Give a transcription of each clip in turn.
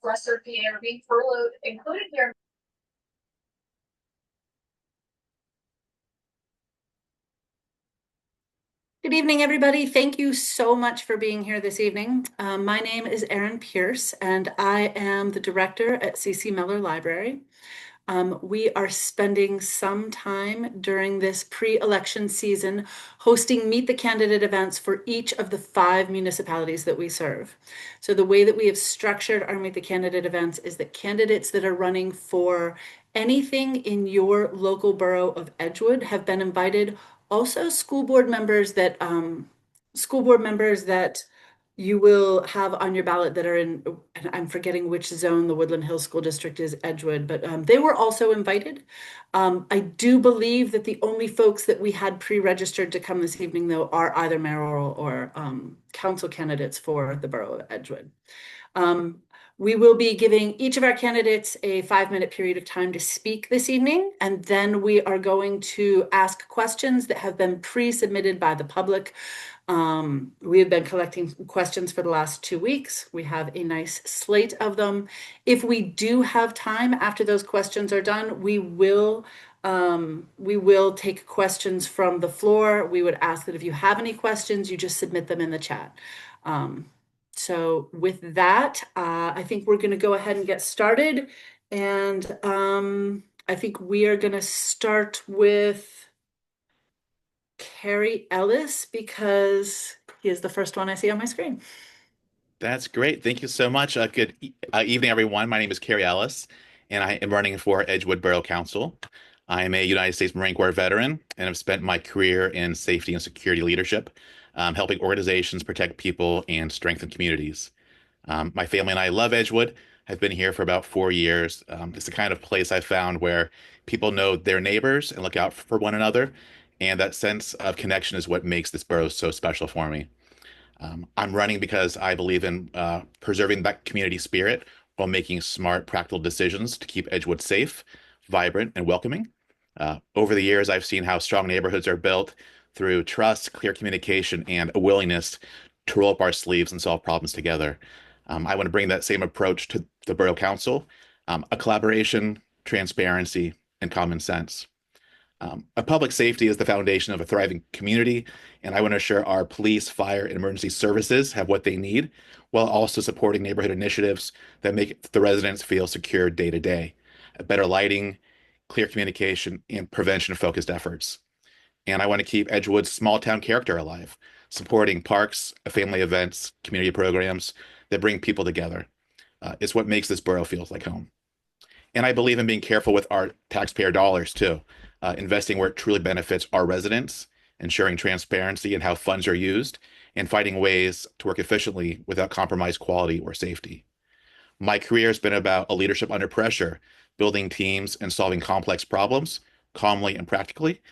Western PA are being furloughed, including here. Good evening, everybody. Thank you so much for being here this evening. My name is Erin Pierce, and I am the director at C.C. Miller Library. We are spending some time during this pre-election season hosting Meet the Candidate events for each of the 5 municipalities that we serve. So the way that we have structured our Meet the Candidate events is that candidates that are running for anything in your local borough of Edgewood have been invited. Also, school board members that you will have on your ballot that are in, and I'm forgetting which zone the Woodland Hills School District is, Edgewood, but they were also invited. I do believe that the only folks that we had pre-registered to come this evening, though, are either mayoral or council candidates for the borough of Edgewood. We will be giving each of our candidates a 5-minute period of time to speak this evening, and then we are going to ask questions that have been pre-submitted by the public. We have been collecting questions for the last 2 weeks. We have a nice slate of them. If we do have time after those questions are done, we will take questions from the floor. We would ask that if you have any questions, you just submit them in the chat. So with that, I think we're going to go ahead and get started. And I think we are going to start with Carrie Ellis because he is the first one I see on my screen. That's great. Thank you so much. Good evening, everyone. My name is Carrie Ellis, and I am running for Edgewood Borough Council. I am a United States Marine Corps veteran and have spent my career in safety and security leadership, helping organizations protect people and strengthen communities. My family and I love Edgewood. I've been here for about 4 years. It's the kind of place I found where people know their neighbors and look out for one another. And that sense of connection is what makes this borough so special for me. I'm running because I believe in preserving that community spirit while making smart, practical decisions to keep Edgewood safe, vibrant, and welcoming. Over the years, I've seen how strong neighborhoods are built through trust, clear communication, and a willingness to roll up our sleeves and solve problems together. I want to bring that same approach to the Borough Council, a collaboration, transparency, and common sense. A public safety is the foundation of a thriving community, and I want to ensure our police, fire, and emergency services have what they need, while also supporting neighborhood initiatives that make the residents feel secure day to day. Better lighting, clear communication, and prevention-focused efforts. And I want to keep Edgewood's small town character alive, supporting parks, family events, community programs that bring people together. It's what makes this borough feel like home. And I believe in being careful with our taxpayer dollars too, investing where it truly benefits our residents, ensuring transparency in how funds are used, and finding ways to work efficiently without compromised quality or safety. My career has been about a leadership under pressure, building teams and solving complex problems calmly and practically.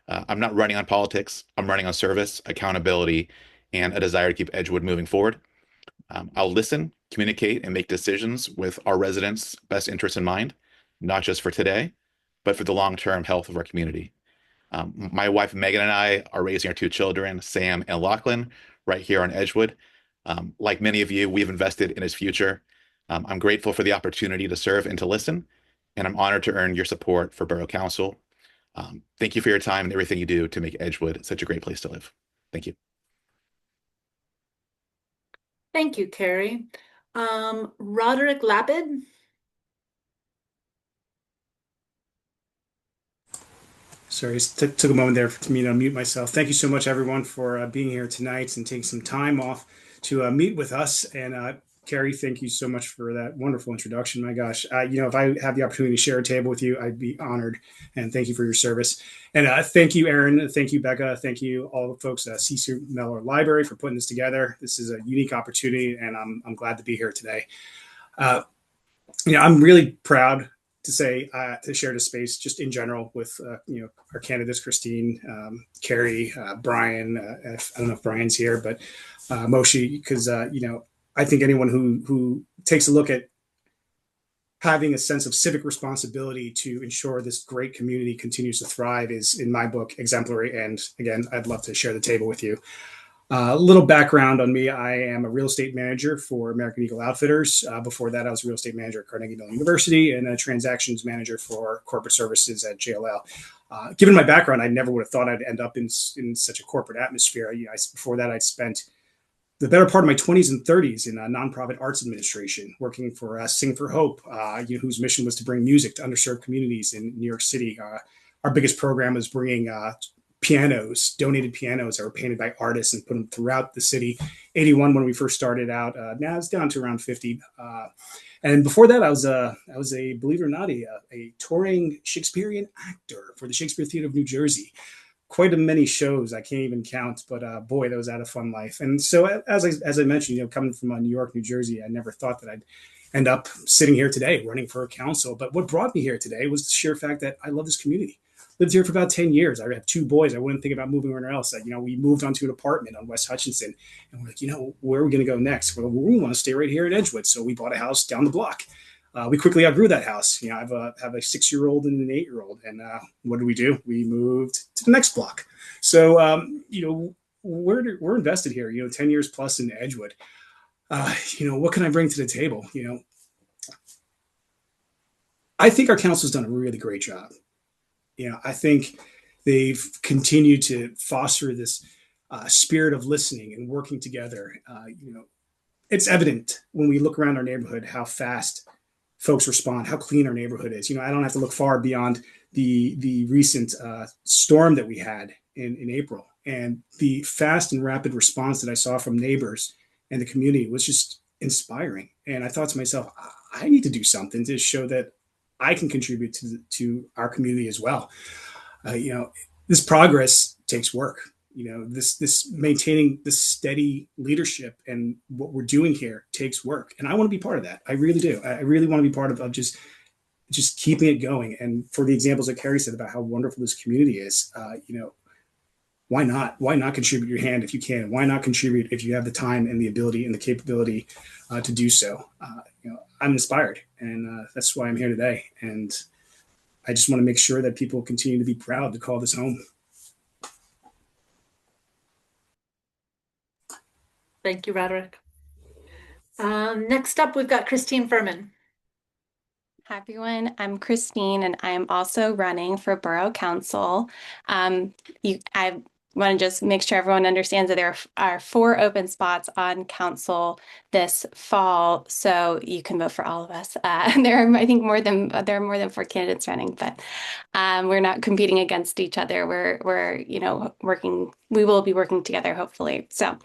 I'm not running on politics. I'm running on service, accountability, and a desire to keep Edgewood moving forward. I'll listen, communicate, and make decisions with our residents' best interests in mind, not just for today, but for the long-term health of our community. My wife Megan and I are raising our 2 children, Sam and Lachlan, right here on Edgewood. Like many of you, we've invested in his future. I'm grateful for the opportunity to serve and to listen, and I'm honored to earn your support for Borough Council. Thank you for your time and everything you do to make Edgewood such a great place to live. Thank you. Thank you, Carrie. Roderick Lapid. Sorry, took a moment there for me to unmute myself. Thank you so much, everyone, for being here tonight and taking some time off to meet with us. And Carrie, thank you so much for that wonderful introduction. My gosh, if I have the opportunity to share a table with you, I'd be honored. And thank you for your service. And thank you, Erin. Thank you, Becca. Thank you, all the folks at C.C. Miller Library for putting this together. This is a unique opportunity, and I'm glad to be here today. I'm really proud to say to share the space just in general with our candidates, Christine, Carrie, Brian. I don't know if Brian's here, but Moshe, because I think anyone who takes a look at having a sense of civic responsibility to ensure this great community continues to thrive is, in my book, exemplary. And again, I'd love to share the table with you. A little background on me. I am a real estate manager for American Eagle Outfitters. Before that, I was a real estate manager at Carnegie Mellon University and a transactions manager for corporate services at JLL. Given my background, I never would have thought I'd end up in such a corporate atmosphere. Before that, I'd spent the better part of my 20s and 30s in nonprofit arts administration, working for Sing for Hope, whose mission was to bring music to underserved communities in New York City. Our biggest program was bringing pianos, donated pianos that were painted by artists and put them throughout the city. 81 when we first started out. Now it's down to around 50. And before that, I was a believe it or not, a touring Shakespearean actor for the Shakespeare Theater of New Jersey. Quite a many shows I can't even count, but boy, that was out of fun life. And so, as I mentioned, coming from New York, New Jersey, I never thought that I'd end up sitting here today, running for a council. But what brought me here today was the sheer fact that I love this community. Lived here for about 10 years. I have two boys. I wouldn't think about moving anywhere else. We moved onto an apartment on West Hutchinson, and we're like, where are we going to go next? Well, we want to stay right here in Edgewood, so we bought a house down the block. We quickly outgrew that house. I have a 6-year-old and an 8-year-old, and what do? We moved to the next block. So we're invested here. 10 years plus in Edgewood. What can I bring to the table? I think our council's done a really great job. I think they've continued to foster this spirit of listening and working together. It's evident when we look around our neighborhood how fast folks respond, how clean our neighborhood is. I don't have to look far beyond the recent storm that we had in April, and the fast and rapid response that I saw from neighbors and the community was just inspiring. And I thought to myself, I need to do something to show that I can contribute to our community as well. This progress takes work. This maintaining this steady leadership and what we're doing here takes work. And I want to be part of that. I really do. I really want to be part of just keeping it going. And for the examples that Carrie said about how wonderful this community is, why not? Why not contribute your hand if you can? Why not contribute if you have the time and the ability and the capability to do so? I'm inspired, and that's why I'm here today. And I just want to make sure that people continue to be proud to call this home. Thank you, Roderick. Next up, we've got Christine Furman. Hi, everyone. I'm Christine, and I'm also running for Borough Council. I want to just make sure everyone understands that there are 4 open spots on council this fall, so you can vote for all of us. There are, I think, there are more than 4 candidates running, but we're not competing against each other. We're working. We will be working together, hopefully. So.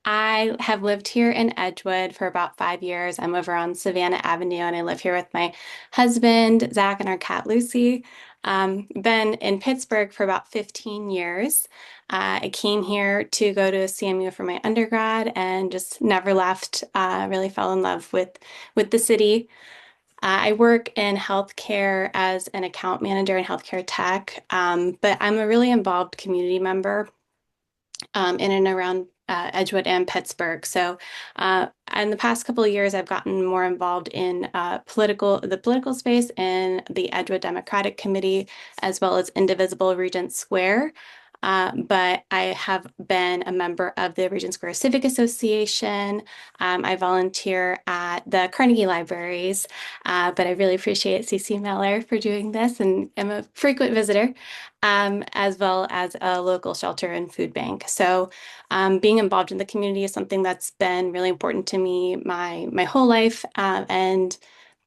I have lived here in Edgewood for about 5 years. I'm over on Savannah Avenue, and I live here with my husband, Zach, and our cat, Lucy. Been in Pittsburgh for about 15 years. I came here to go to CMU for my undergrad and just never left. Really fell in love with the city. I work in healthcare as an account manager in healthcare tech, but I'm a really involved community member in and around Edgewood and Pittsburgh. So in the past couple of years, I've gotten more involved in the political space in the Edgewood Democratic Committee, as well as Indivisible Regent Square. But I have been a member of the Regent Square Civic Association. I volunteer at the Carnegie Libraries, but I really appreciate CC Miller for doing this, and I'm a frequent visitor, as well as a local shelter and food bank. So being involved in the community is something that's been really important to me my whole life, and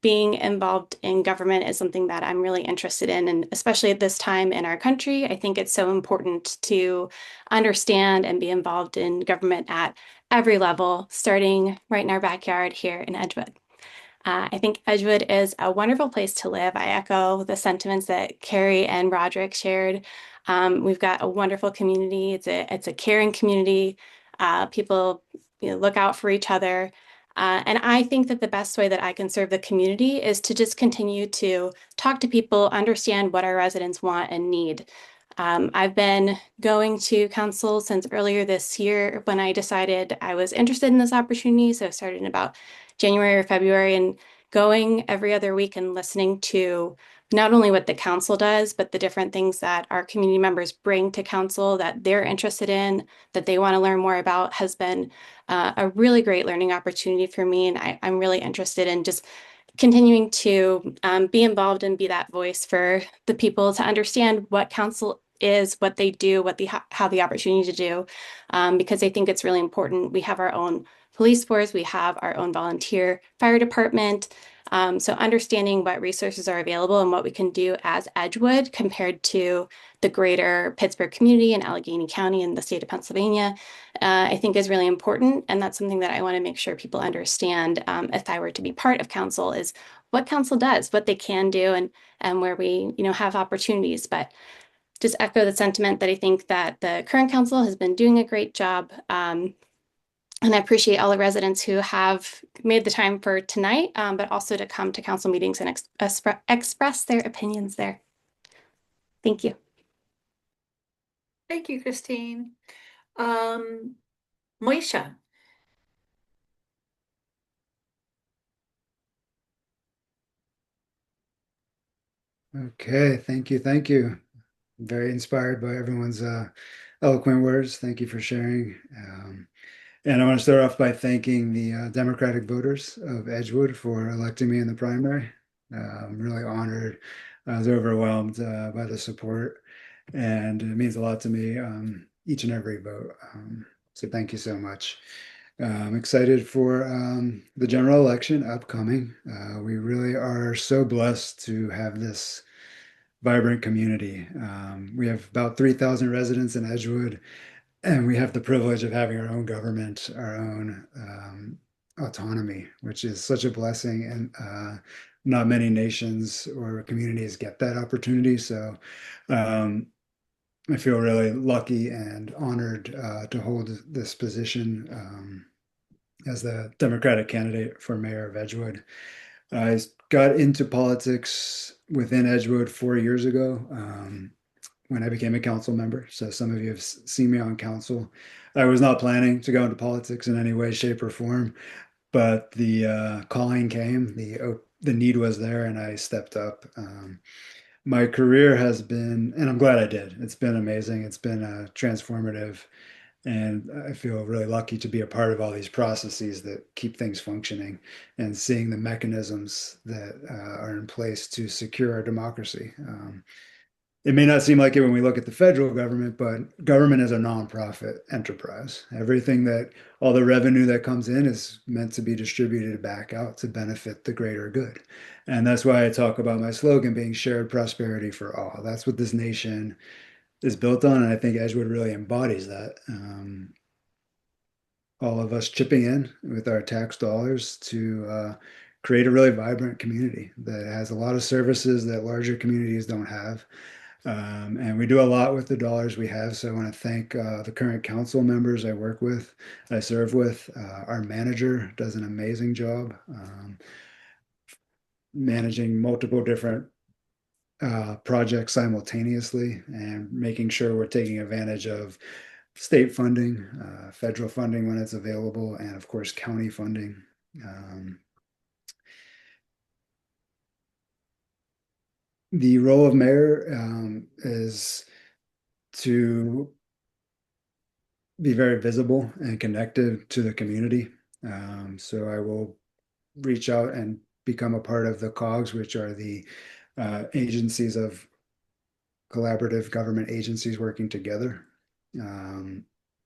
being involved in government is something that I'm really interested in, and especially at this time in our country, I think it's so important to understand and be involved in government at every level, starting right in our backyard here in Edgewood. I think Edgewood is a wonderful place to live. I echo the sentiments that Carrie and Roderick shared. We've got a wonderful community. It's a caring community. People look out for each other. And I think that the best way that I can serve the community is to just continue to talk to people, understand what our residents want and need. I've been going to council since earlier this year when I decided I was interested in this opportunity. So I started in about January or February, and going every other week and listening to not only what the council does, but the different things that our community members bring to council that they're interested in, that they want to learn more about, has been a really great learning opportunity for me. And I'm really interested in just continuing to be involved and be that voice for the people to understand what council is, what they do, how the opportunity to do, because I think it's really important. We have our own police force, we have our own volunteer fire department. So understanding what resources are available and what we can do as Edgewood compared to the greater Pittsburgh community and Allegheny County and the state of Pennsylvania, I think is really important. And that's something that I want to make sure people understand if I were to be part of council, is what council does, what they can do, and where we, have opportunities. But just echo the sentiment that I think that the current council has been doing a great job. And I appreciate all the residents who have made the time for tonight, but also to come to council meetings and express their opinions there. Thank you. Thank you, Christine. Moisha. Okay, thank you, thank you. Very inspired by everyone's eloquent words. Thank you for sharing. And I want to start off by thanking the Democratic voters of Edgewood for electing me in the primary. I'm really honored. I was overwhelmed by the support, and it means a lot to me, each and every vote. So thank you so much. I'm excited for the general election upcoming. We really are so blessed to have this vibrant community. We have about 3,000 residents in Edgewood, and we have the privilege of having our own government, our own autonomy, which is such a blessing. And not many nations or communities get that opportunity. So I feel really lucky and honored to hold this position as the Democratic candidate for mayor of Edgewood. I got into politics within Edgewood 4 years ago when I became a council member. So some of you have seen me on council. I was not planning to go into politics in any way, shape, or form, but the calling came, the need was there, and I stepped up. My career has been, and I'm glad I did. It's been amazing. It's been transformative. And I feel really lucky to be a part of all these processes that keep things functioning and seeing the mechanisms that are in place to secure our democracy. It may not seem like it when we look at the federal government, but government is a nonprofit enterprise. All the revenue that comes in is meant to be distributed back out to benefit the greater good. And that's why I talk about my slogan being shared prosperity for all. That's what this nation is built on, and I think Edgewood really embodies that. All of us chipping in with our tax dollars to create a really vibrant community that has a lot of services that larger communities don't have. And we do a lot with the dollars we have. So I want to thank the current council members I serve with. Our manager does an amazing job managing multiple different projects simultaneously and making sure we're taking advantage of state funding, federal funding when it's available, and of course, county funding. The role of mayor is to be very visible and connected to the community. So I will reach out and become a part of the COGS, which are the agencies of collaborative government agencies working together.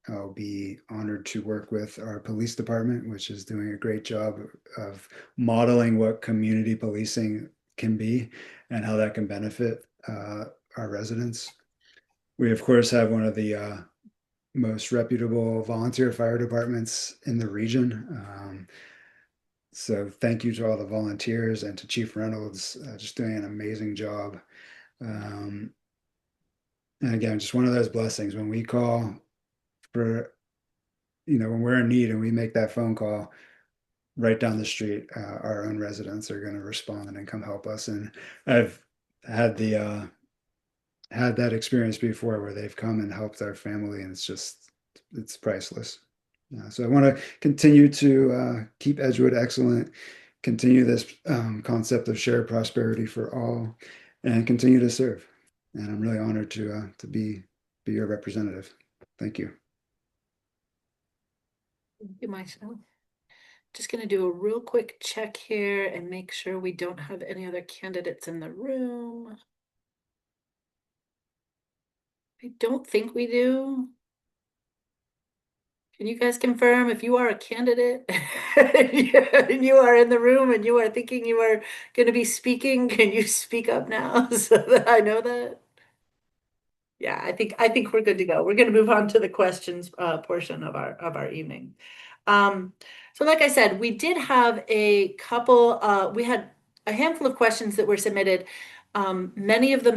I'll be honored to work with our police department, which is doing a great job of modeling what community policing can be and how that can benefit our residents. We, of course, have one of the most reputable volunteer fire departments in the region. So thank you to all the volunteers and to Chief Reynolds, just doing an amazing job. And again, just one of those blessings when we call for, when we're in need and we make that phone call right down the street, our own residents are going to respond and come help us. And I've had that experience before where they've come and helped our family, and it's priceless. So I want to continue to keep Edgewood excellent, continue this concept of shared prosperity for all, and continue to serve. And I'm really honored to be your representative. Thank you. Thank you, Michael. Just going to do a real quick check here and make sure we don't have any other candidates in the room. I don't think we do. Can you guys confirm if you are a candidate and you are in the room and you are thinking you are going to be speaking, can you speak up now so that I know that? Yeah, I think we're good to go. We're going to move on to the questions portion of our evening. So like I said, we did have a couple, we had a handful of questions that were submitted. Many of them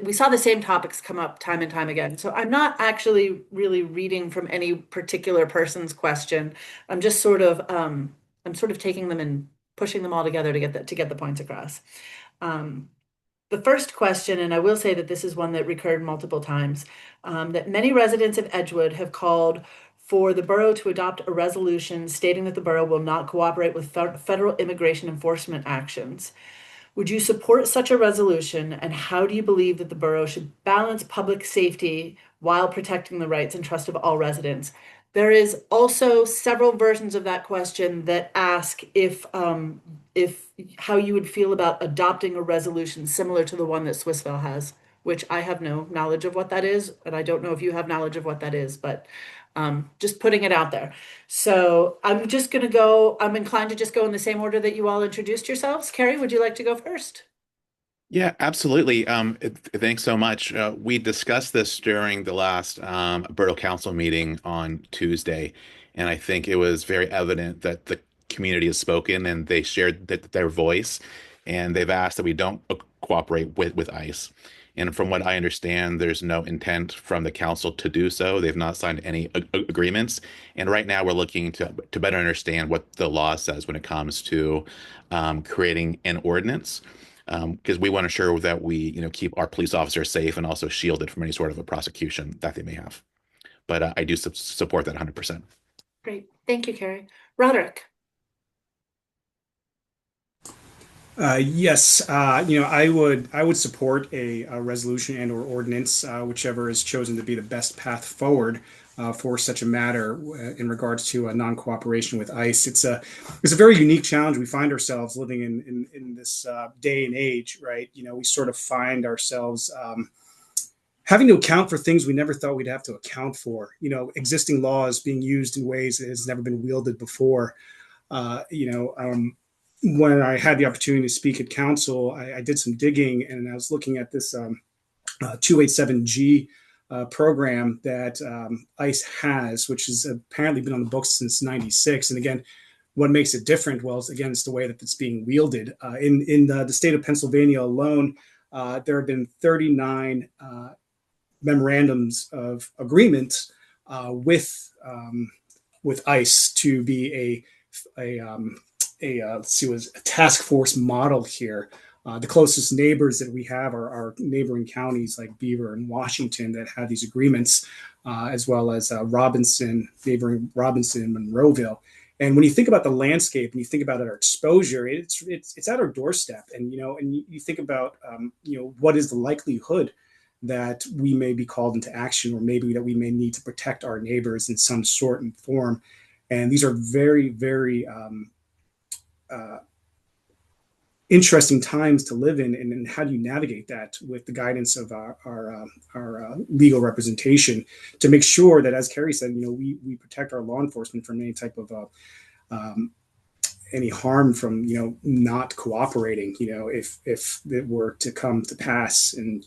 we saw the same topics come up time and time again. So I'm not actually really reading from any particular person's question. I'm just sort of, I'm sort of taking them and pushing them all together to get the points across. The first question, and I will say that this is one that recurred multiple times, that many residents of Edgewood have called for the borough to adopt a resolution stating that the borough will not cooperate with federal immigration enforcement actions. Would you support such a resolution, and how do you believe that the borough should balance public safety while protecting the rights and trust of all residents? There is also several versions of that question that ask if how you would feel about adopting a resolution similar to the one that Swissvale has, which I have no knowledge of what that is, and I don't know if you have knowledge of what that is, but just putting it out there. So I'm inclined to just go in the same order that you all introduced yourselves. Carrie, would you like to go first? Yeah, absolutely. Thanks so much. We discussed this during the last Borough Council meeting on Tuesday, and I think it was very evident that the community has spoken and they shared their voice, and they've asked that we don't cooperate with ICE. And from what I understand, there's no intent from the council to do so. They've not signed any agreements, and right now we're looking to better understand what the law says when it comes to creating an ordinance because we want to ensure that we, keep our police officers safe and also shielded from any sort of a prosecution that they may have. But I do support that 100%. Great. Thank you, Carrie. Roderick. Yes, I would support a resolution and or ordinance, whichever is chosen to be the best path forward for such a matter in regards to non-cooperation with ICE. It's a very unique challenge. We find ourselves living in this day and age, right? We sort of find ourselves having to account for things we never thought we'd have to account for. Existing laws being used in ways that has never been wielded before. When I had the opportunity to speak at council, I did some digging and I was looking at this 287G program that ICE has, which has apparently been on the books since '96. And again, what makes it different? Well, it's the way that it's being wielded. In the state of Pennsylvania alone, there have been 39 memorandums of agreement with ICE to be a task force model here. The closest neighbors that we have are neighboring counties like Beaver and Washington that have these agreements, as well as neighboring Robinson and Monroeville. And when you think about the landscape and you think about our exposure, it's at our doorstep. And you think about what is the likelihood that we may be called into action, or maybe that we may need to protect our neighbors in some sort and form. And these are very, very interesting times to live in, and how do you navigate that with the guidance of our legal representation to make sure that, as Carrie said, we protect our law enforcement from any type of any harm from not cooperating. If it were to come to pass, and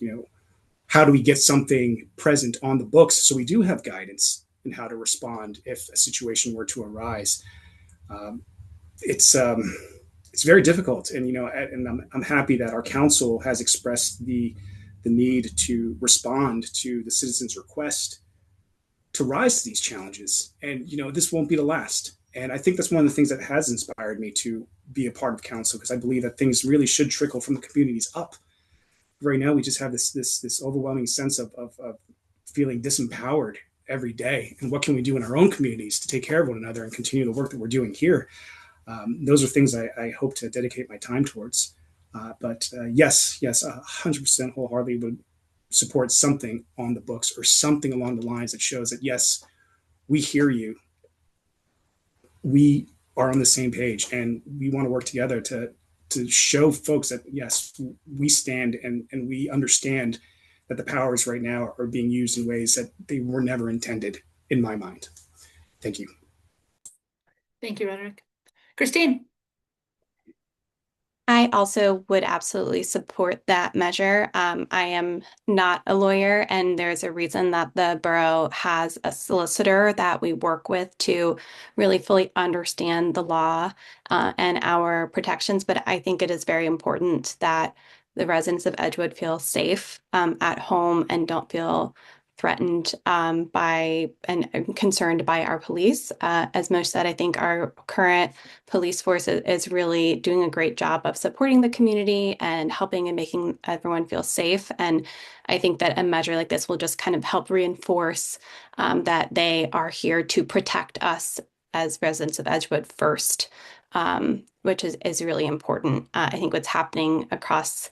how do we get something present on the books so we do have guidance in how to respond if a situation were to arise. It's very difficult, and I'm happy that our council has expressed the need to respond to the citizens' request to rise to these challenges. And this won't be the last. And I think that's one of the things that has inspired me to be a part of council, because I believe that things really should trickle from the communities up. Right now, we just have this overwhelming sense of feeling disempowered every day. And what can we do in our own communities to take care of one another and continue the work that we're doing here? Those are things I hope to dedicate my time towards. But yes, 100% wholeheartedly would support something on the books or something along the lines that shows that yes, we hear you, we are on the same page, and we want to work together to show folks that yes, we stand and we understand that the powers right now are being used in ways that they were never intended, in my mind. Thank you. Thank you, Roderick. Christine. I also would absolutely support that measure. I am not a lawyer, and there's a reason that the borough has a solicitor that we work with to really fully understand the law and our protections. But I think it is very important that the residents of Edgewood feel safe at home and don't feel threatened by and concerned by our police. As Mo said, I think our current police force is really doing a great job of supporting the community and helping and making everyone feel safe. And I think that a measure like this will just kind of help reinforce that they are here to protect us as residents of Edgewood first, which is really important. I think what's happening across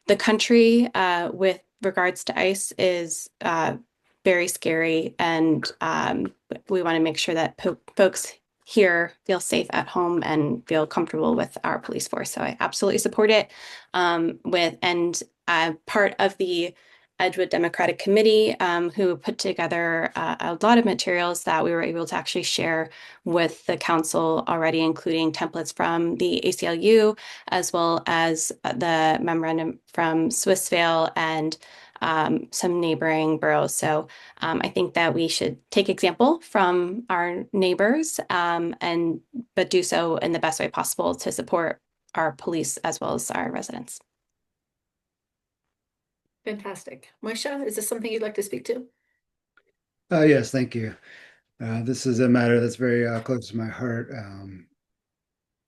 the country with regards to ICE is very scary, and we want to make sure that folks here feel safe at home and feel comfortable with our police force. So I absolutely support it. Part of the Edgewood Democratic Committee, who put together a lot of materials that we were able to actually share with the council already, including templates from the ACLU, as well as the memorandum from Swissvale and some neighboring boroughs. So I think that we should take example from our neighbors, but do so in the best way possible to support our police as well as our residents. Fantastic. Moisha, is this something you'd like to speak to? Yes, thank you. This is a matter that's very close to my heart.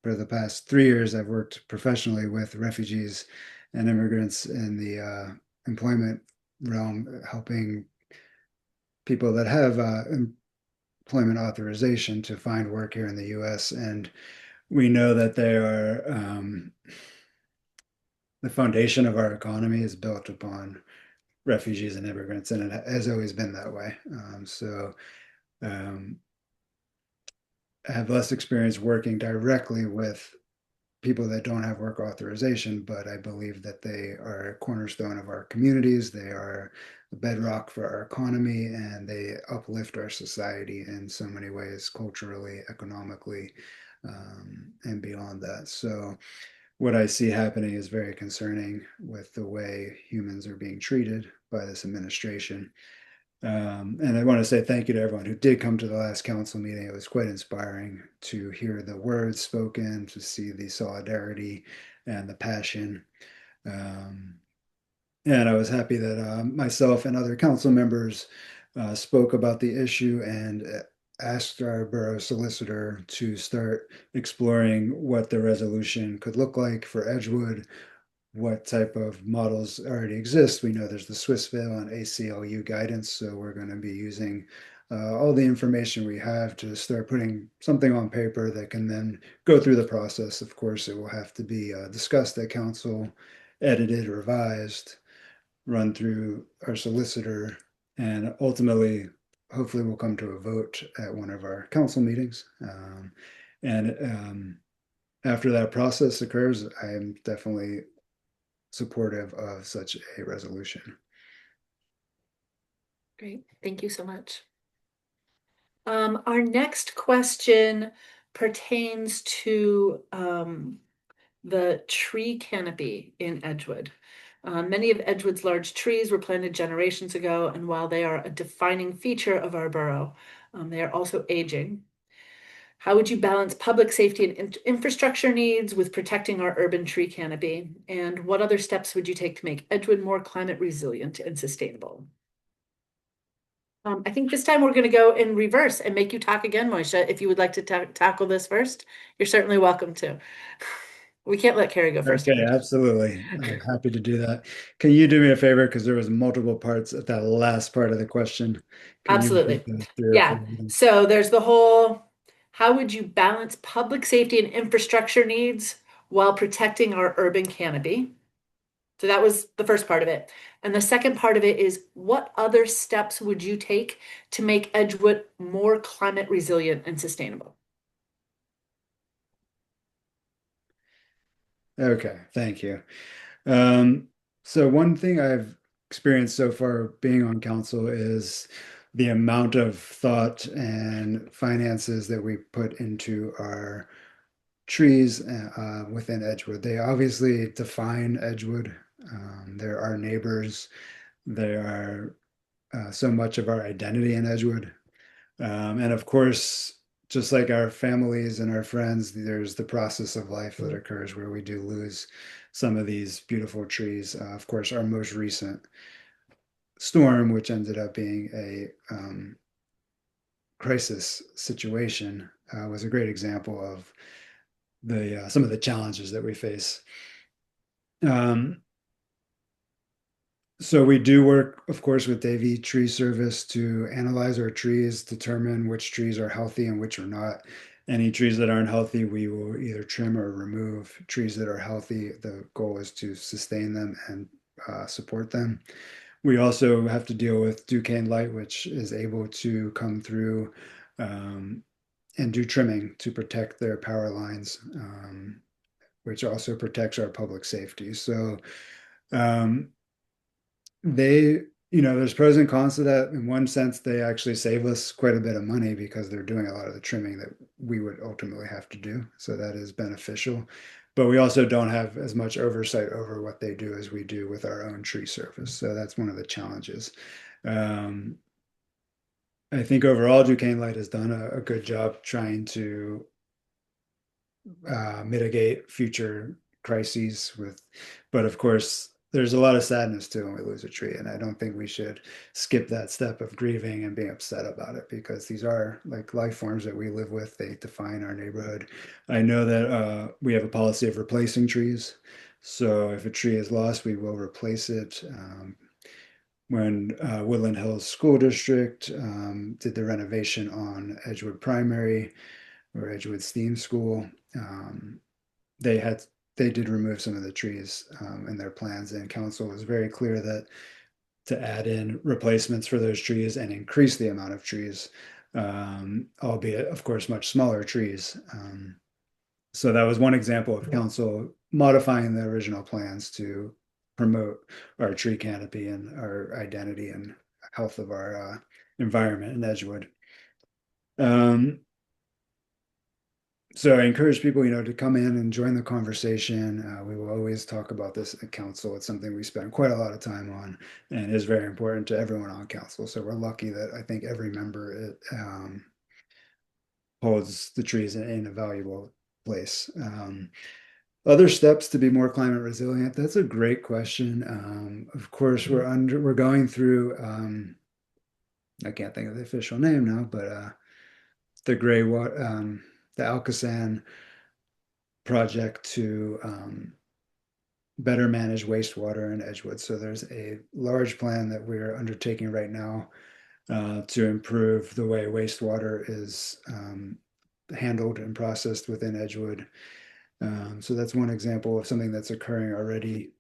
For the past 3 years, I've worked professionally with refugees and immigrants in the employment realm, helping people that have employment authorization to find work here in the U.S. And we know that they are the foundation of our economy is built upon refugees and immigrants, and it has always been that way. Um, I have less experience working directly with people that don't have work authorization, but I believe that they are a cornerstone of our communities. They are the bedrock for our economy, and they uplift our society in so many ways, culturally, economically, and beyond that. So what I see happening is very concerning with the way humans are being treated by this administration. And I want to say thank you to everyone who did come to the last council meeting. It was quite inspiring to hear the words spoken, to see the solidarity and the passion. And I was happy that myself and other council members spoke about the issue and asked our borough solicitor to start exploring what the resolution could look like for Edgewood, what type of models already exist. We know there's the Swissvale and ACLU guidance, so we're going to be using all the information we have to start putting something on paper that can then go through the process. Of course, it will have to be discussed at council, edited, revised, run through our solicitor, and ultimately, hopefully, we'll come to a vote at one of our council meetings. And after that process occurs, I am definitely supportive of such a resolution. Great. Thank you so much. Our next question pertains to the tree canopy in Edgewood. Many of Edgewood's large trees were planted generations ago, and while they are a defining feature of our borough, they are also aging. How would you balance public safety and infrastructure needs with protecting our urban tree canopy? And what other steps would you take to make Edgewood more climate resilient and sustainable? I think this time we're going to go in reverse and make you talk again, Moisha. If you would like to tackle this first, you're certainly welcome to. We can't let Carrie go first. Okay, absolutely. I'm happy to do that. Can you do me a favor? Because there was multiple parts at that last part of the question. Can Absolutely. You repeat those 3 or Yeah. 4 again? So there's the whole, how would you balance public safety and infrastructure needs while protecting our urban canopy. So that was the first part of it. And the second part of it is, what other steps would you take to make Edgewood more climate resilient and sustainable? Okay, thank you. So one thing I've experienced so far being on council is the amount of thought and finances that we put into our trees within Edgewood. They obviously define Edgewood. They're our neighbors. They are so much of our identity in Edgewood. And of course, just like our families and our friends, there's the process of life that occurs where we do lose some of these beautiful trees. Of course, our most recent storm, which ended up being a crisis situation, was a great example of the some of the challenges that we face. Um, So we do work, of course, with Davy Tree Service to analyze our trees, determine which trees are healthy and which are not. Any trees that aren't healthy, we will either trim or remove. Trees that are healthy, the goal is to sustain them and support them. We also have to deal with Duquesne light, which is able to come through and do trimming to protect their power lines, which also protects our public safety. So um, they, there's pros and cons to that. In one sense, they actually save us quite a bit of money because they're doing a lot of the trimming that we would ultimately have to do. So that is beneficial. But we also don't have as much oversight over what they do as we do with our own tree service. So that's one of the challenges. Um, I think overall, Duquesne Light has done a good job trying to mitigate future crises but of course, there's a lot of sadness too when we lose a tree, and I don't think we should skip that step of grieving and being upset about it because these are like life forms that we live with. They define our neighborhood. I know that we have a policy of replacing trees. So if a tree is lost, we will replace it. When Woodland Hills School District did the renovation on Edgewood Primary or Edgewood STEAM School, um, they had they did remove some of the trees in their plans, and council was very clear that to add in replacements for those trees and increase the amount of trees, albeit of course much smaller trees. So that was one example of council modifying the original plans to promote our tree canopy and our identity and health of our environment in Edgewood. So I encourage people, to come in and join the conversation. We will always talk about this at council. It's something we spend quite a lot of time on and is very important to everyone on council. So we're lucky that I think every member holds the trees in a valuable place. Other steps to be more climate resilient. That's a great question. Of course, we're going through. I can't think of the official name now, but the gray water, the Alcosan project to better manage wastewater in Edgewood. So there's a large plan that we're undertaking right now to improve the way wastewater is handled and processed within Edgewood. So that's one example of something that's occurring already.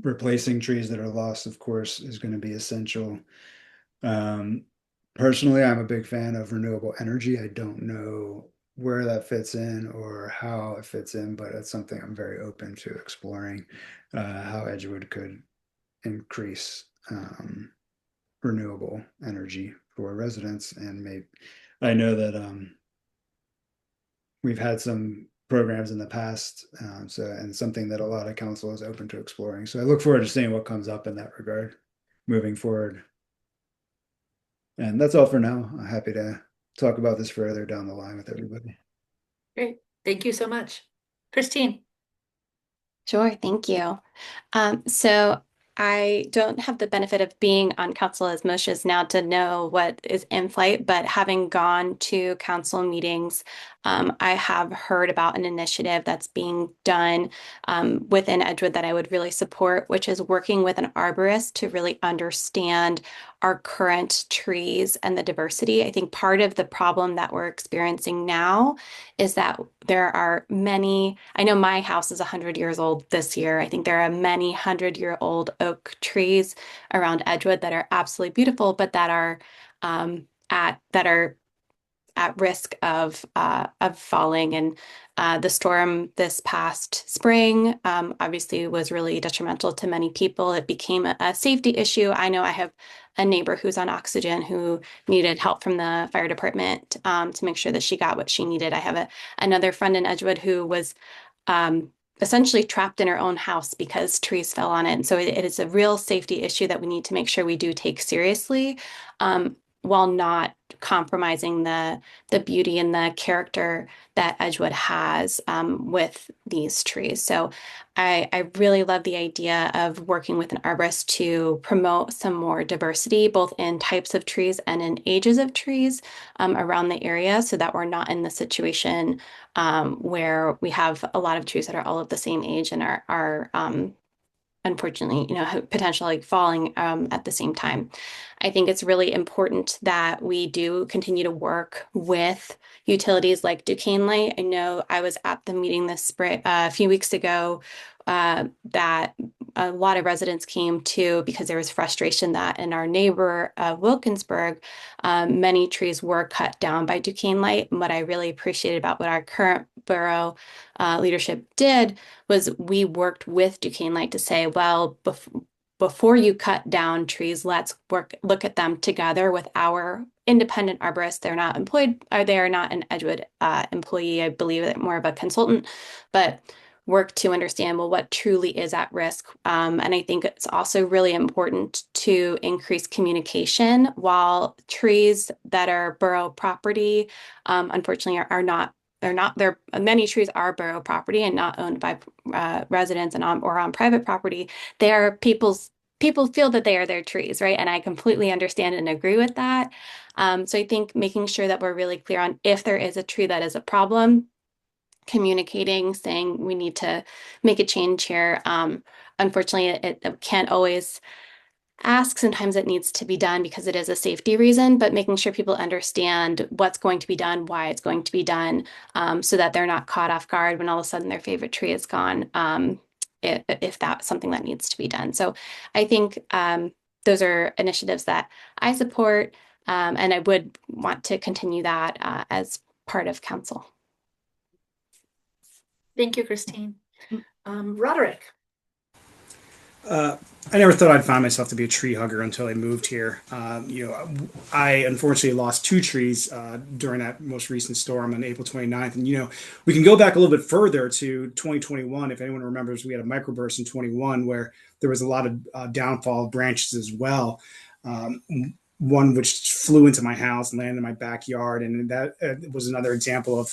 Replacing trees that are lost, of course, is going to be essential. Personally, I'm a big fan of renewable energy. I don't know where that fits in or how it fits in, but it's something I'm very open to exploring, how Edgewood could increase renewable energy for residents. And maybe I know that we've had some programs in the past, and something that a lot of council is open to exploring. So I look forward to seeing what comes up in that regard moving forward. And that's all for now. I'm happy to talk about this further down the line with everybody. Great. Thank you so much. Christine. Sure, thank you. So I don't have the benefit of being on council as much as now to know what is in flight, but having gone to council meetings, I have heard about an initiative that's being done within Edgewood that I would really support, which is working with an arborist to really understand our current trees and the diversity. I think part of the problem that we're experiencing now is that there are many, I know my house is 100 years old this year. I think there are many 100-year-old oak trees around Edgewood that are absolutely beautiful, but that are at risk of falling. And the storm this past spring obviously was really detrimental to many people. It became a safety issue. I know I have a neighbor who's on oxygen who needed help from the fire department to make sure that she got what she needed. I have another friend in Edgewood who was essentially trapped in her own house because trees fell on it. And so it is a real safety issue that we need to make sure we do take seriously, while not compromising the beauty and the character that Edgewood has with these trees. So I really love the idea of working with an arborist to promote some more diversity, both in types of trees and in ages of trees around the area, so that we're not in the situation where we have a lot of trees that are all of the same age and are unfortunately, potentially falling at the same time. I think it's really important that we do continue to work with utilities like Duquesne Light. I know I was at the meeting this spring, a few weeks ago, that a lot of residents came to because there was frustration that in our neighbor, Wilkinsburg, many trees were cut down by Duquesne Light. And what I really appreciated about what our current borough leadership did was we worked with Duquesne Light to say, well, before you cut down trees, let's look at them together with our independent arborists. They're not employed, or they are not an Edgewood employee. I believe they're more of a consultant, but work to understand, well, what truly is at risk. And I think it's also really important to increase communication. While trees that are borough property, unfortunately, are not, many trees are borough property and not owned by residents and or on private property. They are people feel that they are their trees, right? And I completely understand and agree with that. So I think making sure that we're really clear on if there is a tree that is a problem, communicating, saying we need to make a change here. Unfortunately, it can't always ask. Sometimes it needs to be done because it is a safety reason, but making sure people understand what's going to be done, why it's going to be done, so that they're not caught off guard when all of a sudden their favorite tree is gone, if that's something that needs to be done. So I think those are initiatives that I support, and I would want to continue that as part of council. Thank you, Christine. Roderick. I never thought I'd find myself to be a tree hugger until I moved here. I unfortunately lost two trees during that most recent storm on April 29th. And, we can go back a little bit further to 2021. If anyone remembers, we had a microburst in 21 where there was a lot of downfall of branches as well. One which flew into my house and landed in my backyard. And that was another example of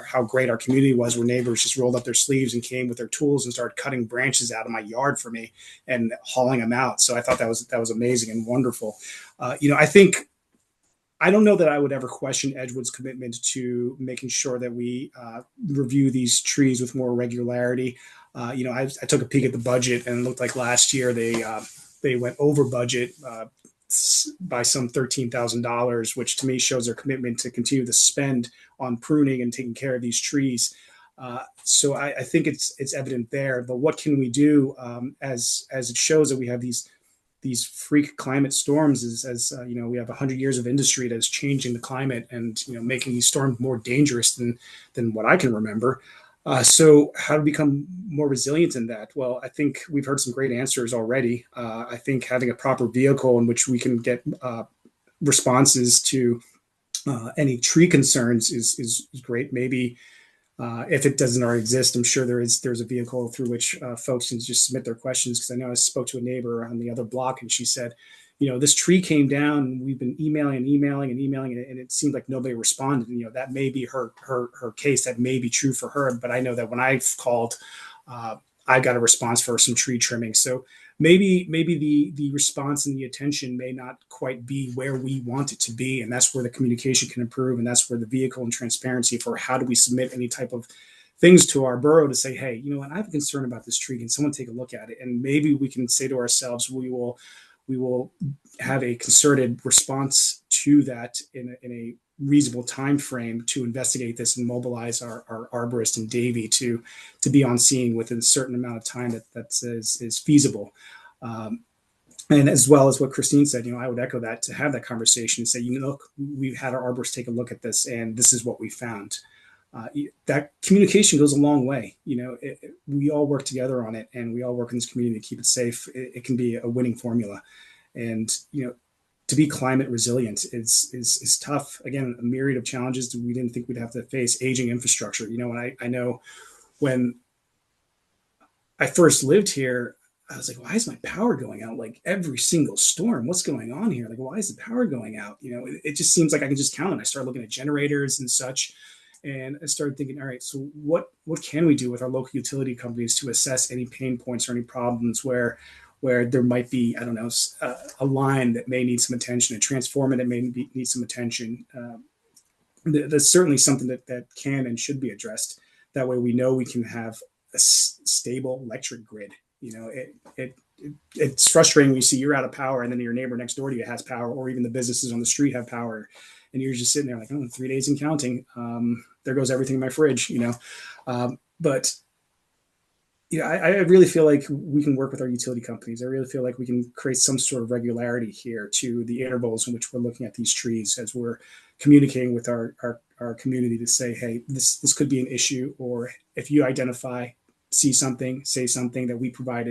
how great our community was, where neighbors just rolled up their sleeves and came with their tools and started cutting branches out of my yard for me and hauling them out. So I thought that was amazing and wonderful. I don't know that I would ever question Edgewood's commitment to making sure that we review these trees with more regularity. I took a peek at the budget, and it looked like last year they went over budget by some $13,000, which to me shows their commitment to continue to spend on pruning and taking care of these trees. So I think it's evident there. But what can we do as it shows that we have these freak climate storms? As we have 100 years of industry that is changing the climate and making these storms more dangerous than what I can remember. So how to become more resilient in that? Well, I think we've heard some great answers already. I think having a proper vehicle in which we can get responses to any tree concerns is great. Maybe if it doesn't already exist, I'm sure there's a vehicle through which folks can just submit their questions. Because I know I spoke to a neighbor on the other block, and she said, this tree came down, and we've been emailing, and it seemed like nobody responded. And, that may be her case. That may be true for her. But I know that when I've called, I got a response for some tree trimming. So maybe the response and the attention may not quite be where we want it to be, and that's where the communication can improve, and that's where the vehicle and transparency for how do we submit any type of things to our borough to say, hey, you know what, I have a concern about this tree. Can someone take a look at it? And maybe we can say to ourselves, we will have a concerted response to that in a reasonable time frame to investigate this and mobilize our arborist and Davy to be on scene within a certain amount of time that is feasible. And as well as what Christine said, I would echo that, to have that conversation and say, look, we've had our arborist take a look at this, and this is what we found. That communication goes a long way. We all work together on it, and we all work in this community to keep it safe. It can be a winning formula, and to be climate resilient is tough. Again, a myriad of challenges that we didn't think we'd have to face. Aging infrastructure. And I know when I first lived here, I was like, why is my power going out like every single storm? What's going on here? Like, why is the power going out? It just seems like I can just count it. I started looking at generators and such. And I started thinking, all right, so what can we do with our local utility companies to assess any pain points or any problems where there might be, I don't know, a line that may need some attention, a transformer that may need some attention. That's certainly something that can and should be addressed. That way we know we can have a stable electric grid. It's frustrating when you see you're out of power and then your neighbor next door to you has power, or even the businesses on the street have power. And you're just sitting there like, 3 days and counting. There goes everything in my fridge, But I really feel like we can work with our utility companies. I really feel like we can create some sort of regularity here to the intervals in which we're looking at these trees as we're communicating with our community to say, hey, this could be an issue, or if you identify, see something, say something, that we provide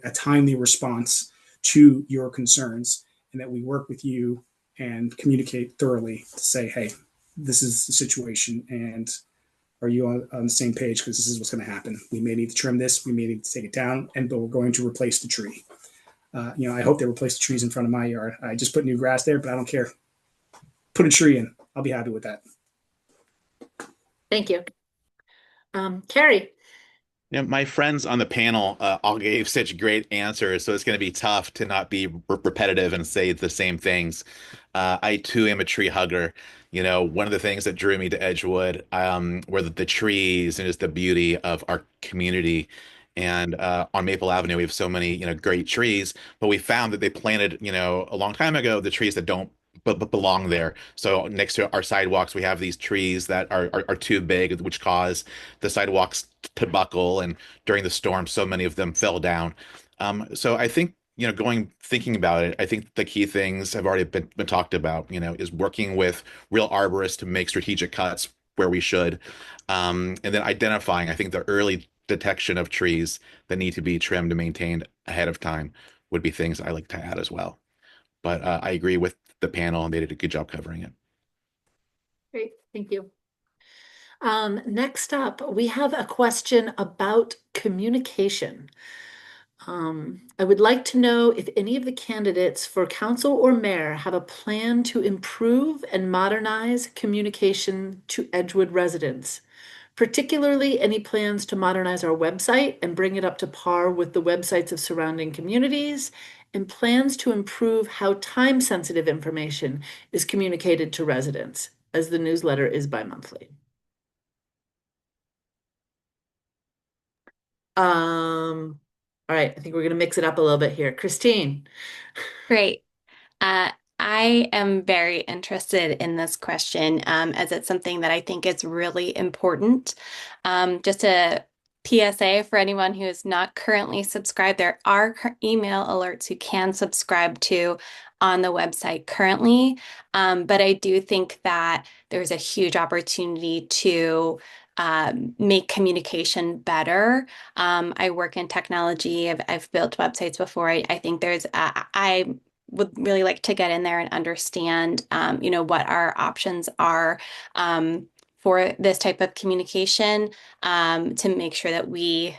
a timely response to your concerns, and that we work with you and communicate thoroughly to say, hey, this is the situation, and are you on the same page? Because this is what's going to happen. We may need to trim this. We may need to take it down, but we're going to replace the tree. I hope they replace the trees in front of my yard. I just put new grass there, but I don't care. Put a tree in. I'll be happy with that. Thank you. Carrie. My friends on the panel all gave such great answers, so it's going to be tough to not be repetitive and say the same things. I too am a tree hugger. One of the things that drew me to Edgewood were the trees and just the beauty of our community. And on Maple Avenue, we have so many, great trees, but we found that they planted, a long time ago, the trees that don't but belong there. So next to our sidewalks, we have these trees that are too big, which cause the sidewalks to buckle. And during the storm, so many of them fell down. So I think, thinking about it, I think the key things have already been talked about, is working with real arborists to make strategic cuts where we should. And then identifying, I think the early detection of trees that need to be trimmed and maintained ahead of time would be things I like to add as well. But I agree with the panel, and they did a good job covering it. Great, thank you. Next up, we have a question about communication. I would like to know if any of the candidates for council or mayor have a plan to improve and modernize communication to Edgewood residents, particularly any plans to modernize our website and bring it up to par with the websites of surrounding communities, and plans to improve how time-sensitive information is communicated to residents, as the newsletter is bi-monthly. All right, I think we're going to mix it up a little bit here. Christine. Great. I am very interested in this question as it's something that I think is really important. Just a PSA for anyone who is not currently subscribed, there are email alerts you can subscribe to on the website currently. But I do think that there's a huge opportunity to make communication better. I work in technology. I've built websites before. I think I would really like to get in there and understand, what our options are for this type of communication to make sure that we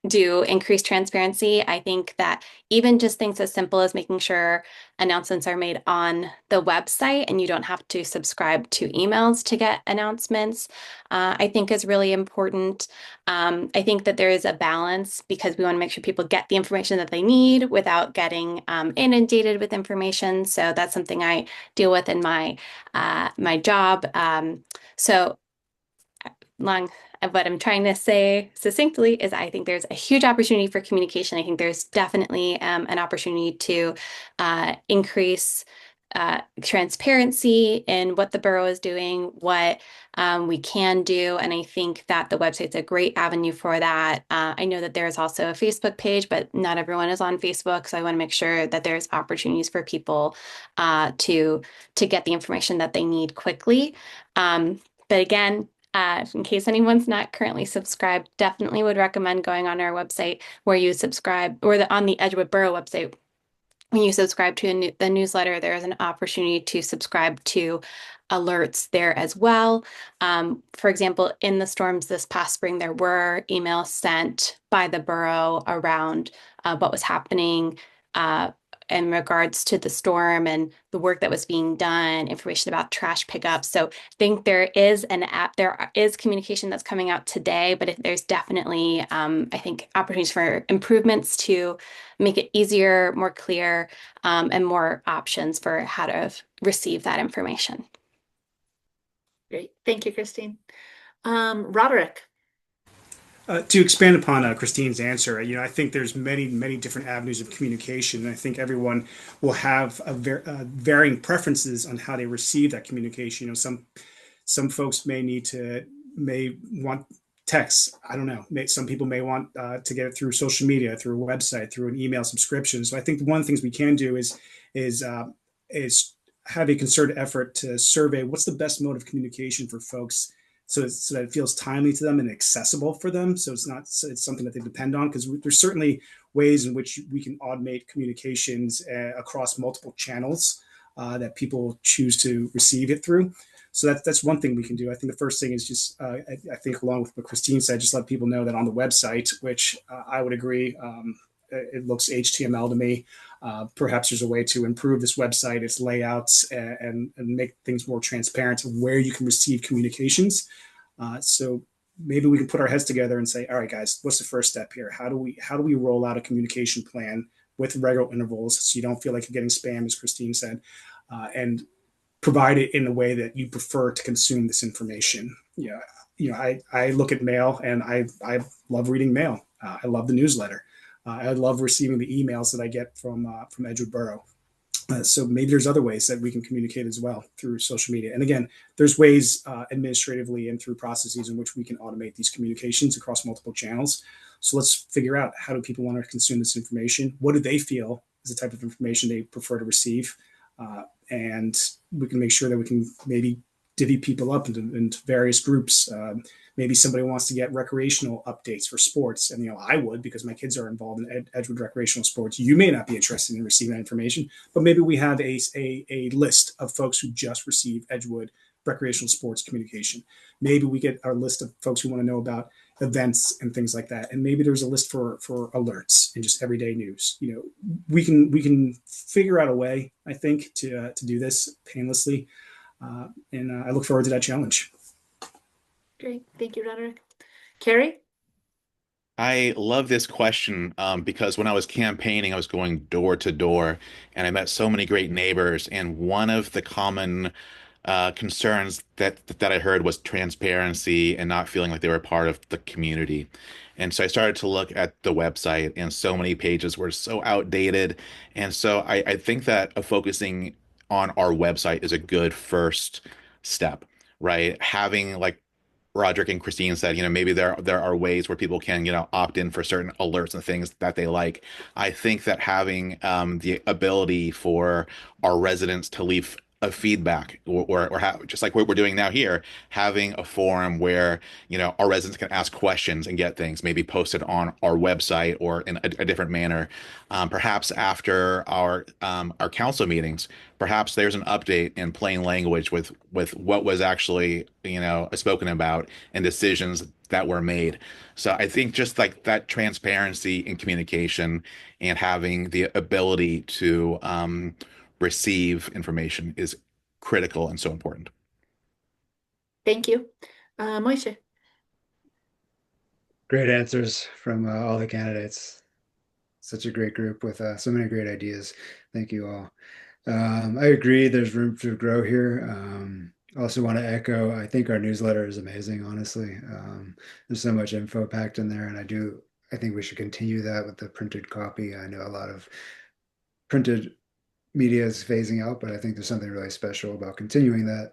do increase transparency. I think that even just things as simple as making sure announcements are made on the website and you don't have to subscribe to emails to get announcements, I think is really important. I think that there is a balance because we want to make sure people get the information that they need without getting inundated with information. So that's something I deal with in my job. So long what I'm trying to say succinctly is I think there's a huge opportunity for communication. I think there's definitely an opportunity to increase transparency in what the borough is doing, what we can do. And I think that the website's a great avenue for that. I know that there's also a Facebook page, but not everyone is on Facebook. So I want to make sure that there's opportunities for people to get the information that they need quickly. But again, in case anyone's not currently subscribed, definitely would recommend going on our website where you subscribe, or on the Edgewood Borough website. When you subscribe to the newsletter, there is an opportunity to subscribe to alerts there as well. For example, in the storms this past spring, there were emails sent by the borough around what was happening in regards to the storm and the work that was being done, information about trash pickup. So I think there is there is communication that's coming out today, but there's definitely, I think, opportunities for improvements to make it easier, more clear, and more options for how to receive that information. Great. Thank you, Christine. Roderick. To expand upon Christine's answer, I think there's many different avenues of communication, and I think everyone will have varying preferences on how they receive that communication. Some folks may want texts. I don't know. Some people may want to get it through social media, through a website, through an email subscription. So I think one of the things we can do is have a concerted effort to survey what's the best mode of communication for folks, so that it feels timely to them and accessible for them. So it's something that they depend on, because there's certainly ways in which we can automate communications across multiple channels that people choose to receive it through. So that's one thing we can do. I think the first thing is just, I think along with what Christine said, just let people know that on the website, which I would agree, it looks HTML to me. Perhaps there's a way to improve this website, its layouts, and make things more transparent of where you can receive communications. So maybe we can put our heads together and say, all right, guys, what's the first step here? How do we roll out a communication plan with regular intervals so you don't feel like you're getting spam, as Christine said, and provide it in a way that you prefer to consume this information. I look at mail, and I love reading mail. I love the newsletter. I love receiving the emails that I get from Edgewood Borough. So maybe there's other ways that we can communicate as well through social media. And again, there's ways administratively and through processes in which we can automate these communications across multiple channels. So let's figure out, how do people want to consume this information? What do they feel is the type of information they prefer to receive? And we can make sure that we can maybe divvy people up into various groups. Maybe somebody wants to get recreational updates for sports, and I would, because my kids are involved in Edgewood recreational sports. You may not be interested in receiving that information, but maybe we have a list of folks who just receive Edgewood recreational sports communication. Maybe we get our list of folks who want to know about events and things like that, and maybe there's a list for alerts and just everyday news. We can figure out a way, I think, to do this painlessly, and I look forward to that challenge. Great. Thank you, Roderick. Carrie? I love this question because when I was campaigning, I was going door to door, and I met so many great neighbors. And one of the common concerns that I heard was transparency and not feeling like they were part of the community. And so I started to look at the website, and so many pages were so outdated. And so I think that focusing on our website is a good first step, right? Having, like Roderick and Christine said, maybe there are ways where people can, opt in for certain alerts and things that they like. I think that having the ability for our residents to leave of feedback, or just like what we're doing now here, having a forum where, our residents can ask questions and get things maybe posted on our website or in a different manner. Perhaps after our council meetings, perhaps there's an update in plain language with what was actually, spoken about and decisions that were made. So I think just like that transparency in communication and having the ability to receive information is critical and so important. Thank you. Moishe. Great answers from all the candidates. Such a great group with so many great ideas. Thank you all. I agree. There's room to grow here. Also want to echo, I think our newsletter is amazing, honestly. There's so much info packed in there, and I think we should continue that with the printed copy. I know a lot of printed media is phasing out, but I think there's something really special about continuing that.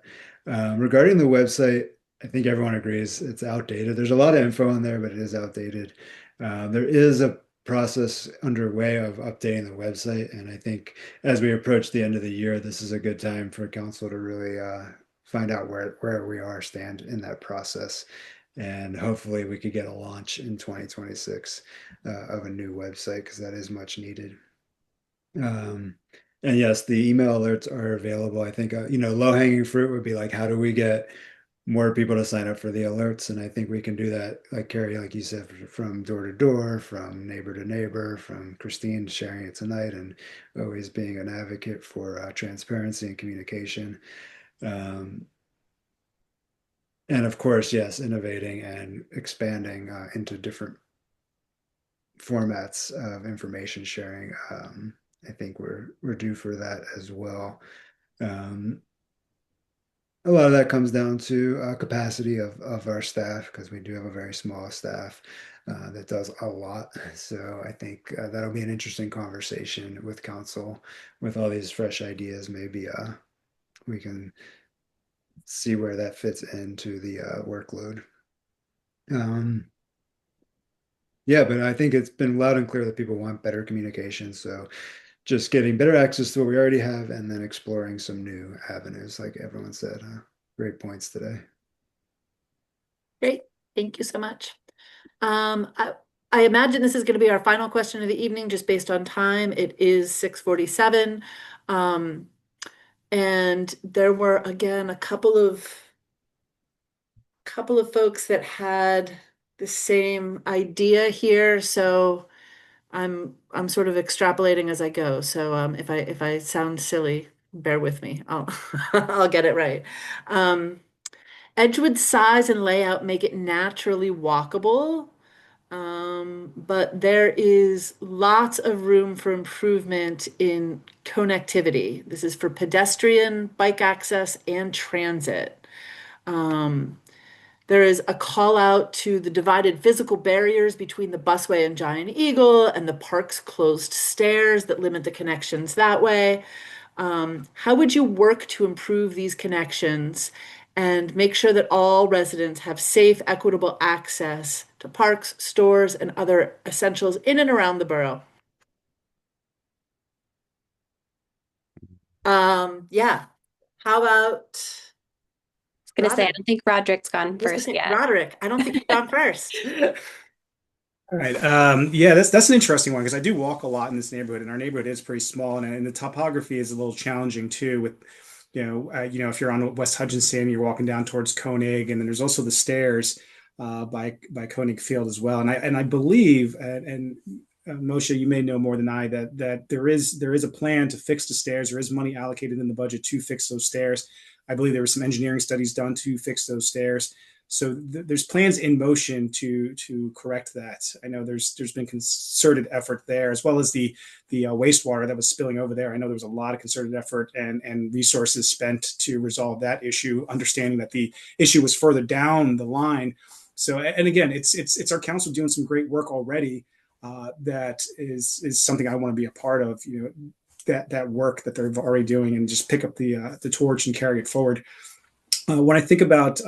Regarding the website, I think everyone agrees it's outdated. There's a lot of info on there, but it is outdated. There is a process underway of updating the website, and I think as we approach the end of the year, this is a good time for council to really find out where we stand in that process. And hopefully we could get a launch in 2026 of a new website, because that is much needed. And yes, the email alerts are available. I think, low hanging fruit would be like, how do we get more people to sign up for the alerts? And I think we can do that, like Carrie, like you said, from door to door, from neighbor to neighbor, from Christine sharing it tonight, and always being an advocate for transparency and communication. And of course, yes, innovating and expanding into different formats of information sharing. I think we're due for that as well. A lot of that comes down to capacity of our staff, because we do have a very small staff that does a lot. So I think that'll be an interesting conversation with council with all these fresh ideas. Maybe we can see where that fits into the workload. Yeah, but I think it's been loud and clear that people want better communication. So just getting better access to what we already have, and then exploring some new avenues, like everyone said. Great points today. Great. Thank you so much. I imagine this is going to be our final question of the evening, just based on time. It is 6:47. And there were, again, a couple of folks that had the same idea here. So I'm sort of extrapolating as I go. So if I sound silly, bear with me. I'll I'll get it right. Edgewood's size and layout make it naturally walkable, but there is lots of room for improvement in connectivity. This is for pedestrian, bike access, and transit. There is a call out to the divided physical barriers between the busway and Giant Eagle, and the park's closed stairs that limit the connections that way. How would you work to improve these connections and make sure that all residents have safe, equitable access to parks, stores, and other essentials in and around the borough? Yeah. How about I was gonna say, I Roderick? don't think Roderick's gone I was gonna first say, yet. Roderick, I don't think you've gone first. All right. Yeah, that's an interesting one, because I do walk a lot in this neighborhood, and our neighborhood is pretty small, and the topography is a little challenging too. With if you're on West Hutchinson, you're walking down towards Koenig, and then there's also the stairs by Koenig Field as well. And I believe, Moshe, you may know more than I, that there is a plan to fix the stairs. There is money allocated in the budget to fix those stairs. I believe there were some engineering studies done to fix those stairs. So there's plans in motion to correct that. I know there's been concerted effort there, as well as the wastewater that was spilling over there. I know there was a lot of concerted effort and resources spent to resolve that issue, understanding that the issue was further down the line. So, and again, it's our council doing some great work already. That is something I want to be a part of. That work that they're already doing, and just pick up the torch and carry it forward. When I think about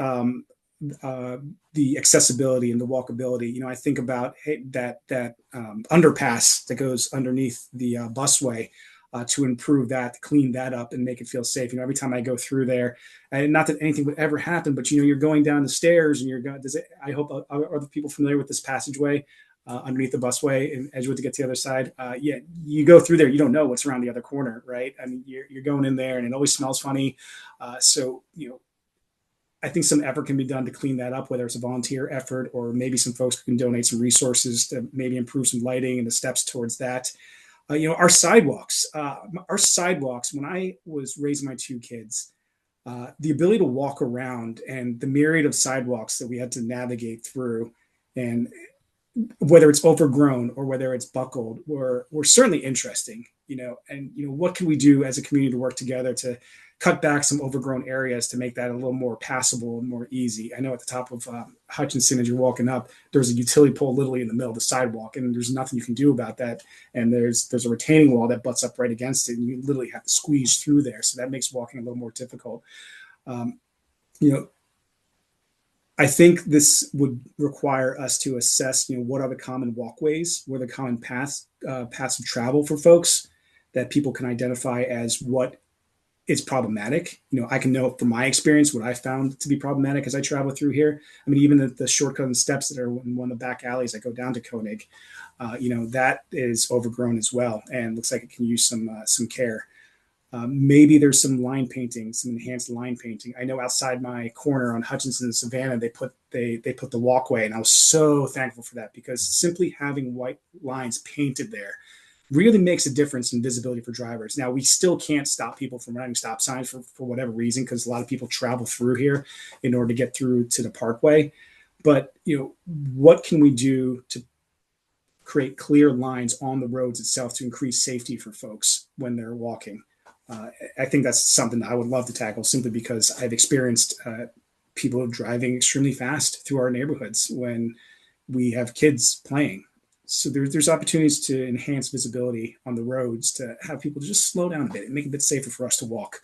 the accessibility and the walkability, I think about that underpass that goes underneath the busway. to improve that, to clean that up and make it feel safe. Every time I go through there, and not that anything would ever happen, but you're going down the stairs and you're going. I hope are the people familiar with this passageway underneath the busway in Edgewood to get to the other side? Yeah, you go through there, you don't know what's around the other corner, right? I mean, you're going in there and it always smells funny. So I think some effort can be done to clean that up, whether it's a volunteer effort or maybe some folks can donate some resources to maybe improve some lighting and the steps towards that. Our sidewalks, when I was raising my two kids, the ability to walk around and the myriad of sidewalks that we had to navigate through, and whether it's overgrown or whether it's buckled, were certainly interesting. And what can we do as a community to work together to cut back some overgrown areas to make that a little more passable and more easy. I know at the top of Hutchinson, as you're walking up, there's a utility pole literally in the middle of the sidewalk, and there's nothing you can do about that. And there's a retaining wall that butts up right against it, and you literally have to squeeze through there. So that makes walking a little more difficult. I think this would require us to assess, what are the common walkways, what are the common paths of travel for folks that people can identify as what is problematic. I can know from my experience what I found to be problematic as I travel through here. I mean, even the shortcut and steps that are in one of the back alleys that go down to Koenig, that is overgrown as well, and looks like it can use some care. Maybe there's some line painting, some enhanced line painting. I know outside my corner on Hutchinson and Savannah, they put the walkway, and I was so thankful for that, because simply having white lines painted there really makes a difference in visibility for drivers. Now, we still can't stop people from running stop signs for whatever reason, because a lot of people travel through here in order to get through to the parkway. But what can we do to create clear lines on the roads itself to increase safety for folks when they're walking? I think that's something that I would love to tackle, simply because I've experienced people driving extremely fast through our neighborhoods when we have kids playing. So there's opportunities to enhance visibility on the roads, to have people just slow down a bit and make it a bit safer for us to walk.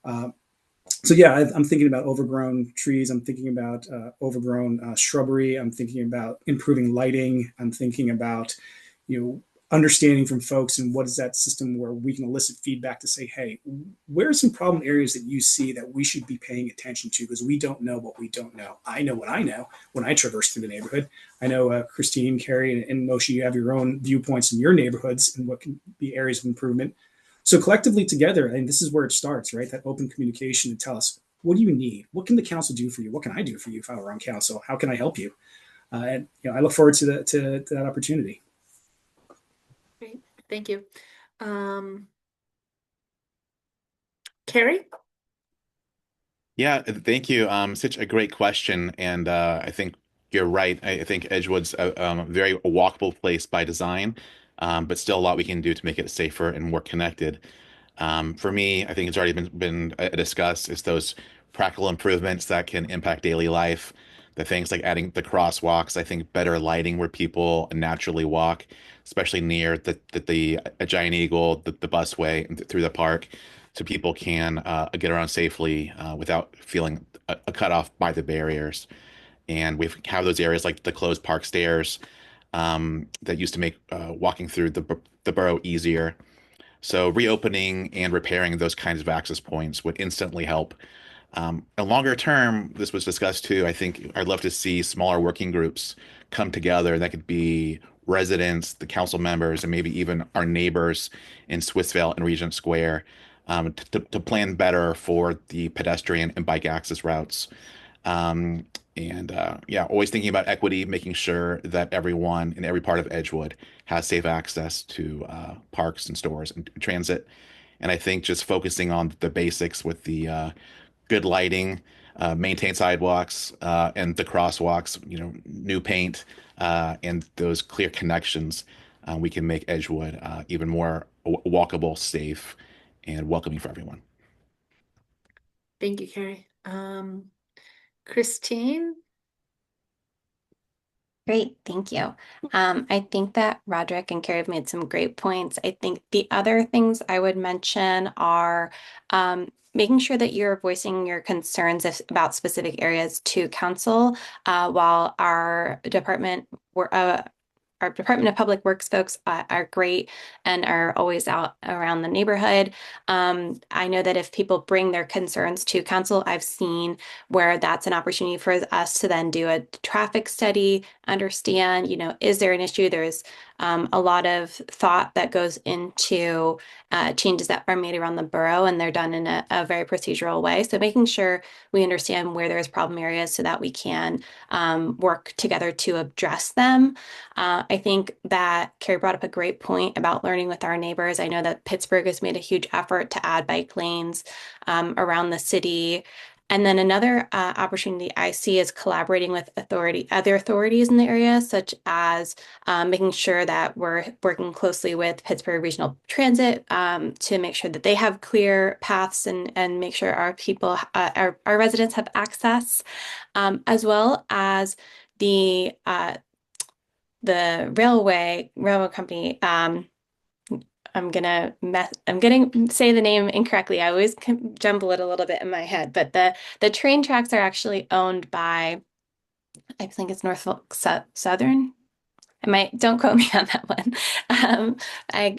So yeah, I'm thinking about overgrown trees. I'm thinking about overgrown shrubbery. I'm thinking about improving lighting. I'm thinking about, understanding from folks, and what is that system where we can elicit feedback to say, hey, where are some problem areas that you see that we should be paying attention to, because we don't know what we don't know. I know what I know when I traverse through the neighborhood. I know Christine, Carrie, and Moshe, you have your own viewpoints in your neighborhoods and what can be areas of improvement. So collectively together, and this is where it starts, right? That open communication to tell us, what do you need? What can the council do for you? What can I do for you if I were on council? How can I help you? And I look forward to that opportunity. Great, thank you. Carrie? Yeah, thank you. Such a great question, and I think you're right. I think Edgewood's a very walkable place by design, but still a lot we can do to make it safer and more connected. For me, I think it's already been discussed. It's those practical improvements that can impact daily life. The things like adding the crosswalks. I think better lighting where people naturally walk, especially near the a Giant Eagle, the busway and through the park, so people can get around safely without feeling cut off by the barriers. And we have those areas like the closed park stairs that used to make walking through the borough easier. So reopening and repairing those kinds of access points would instantly help. A longer term, this was discussed too. I think I'd love to see smaller working groups come together. That could be residents, the council members, and maybe even our neighbors in Swissvale and Regent Square, to plan better for the pedestrian and bike access routes. Um, yeah, always thinking about equity, making sure that everyone in every part of Edgewood has safe access to parks and stores and transit. And I think just focusing on the basics with the good lighting, maintain sidewalks, and the crosswalks, new paint, and those clear connections, we can make Edgewood even more walkable, safe, and welcoming for everyone. Thank you, Carrie. Christine? Great, thank you. I think that Roderick and Carrie have made some great points. I think the other things I would mention are making sure that you're voicing your concerns about specific areas to council while our department our Department of Public Works folks are great and are always out around the neighborhood. I know that if people bring their concerns to council, I've seen where that's an opportunity for us to then do a traffic study, understand, is there an issue? There's a lot of thought that goes into changes that are made around the borough, and they're done in a very procedural way. So making sure we understand where there's problem areas so that we can work together to address them. I think that Carrie brought up a great point about learning with our neighbors. I know that Pittsburgh has made a huge effort to add bike lanes around the city. And then another opportunity I see is collaborating with other authorities in the area, such as making sure that we're working closely with Pittsburgh Regional Transit to make sure that they have clear paths and make sure our people, our residents have access, as well as the railroad company. I'm gonna say the name incorrectly. I always jumble it a little bit in my head, but the train tracks are actually owned by, I think it's Norfolk Southern. Don't quote me on that one.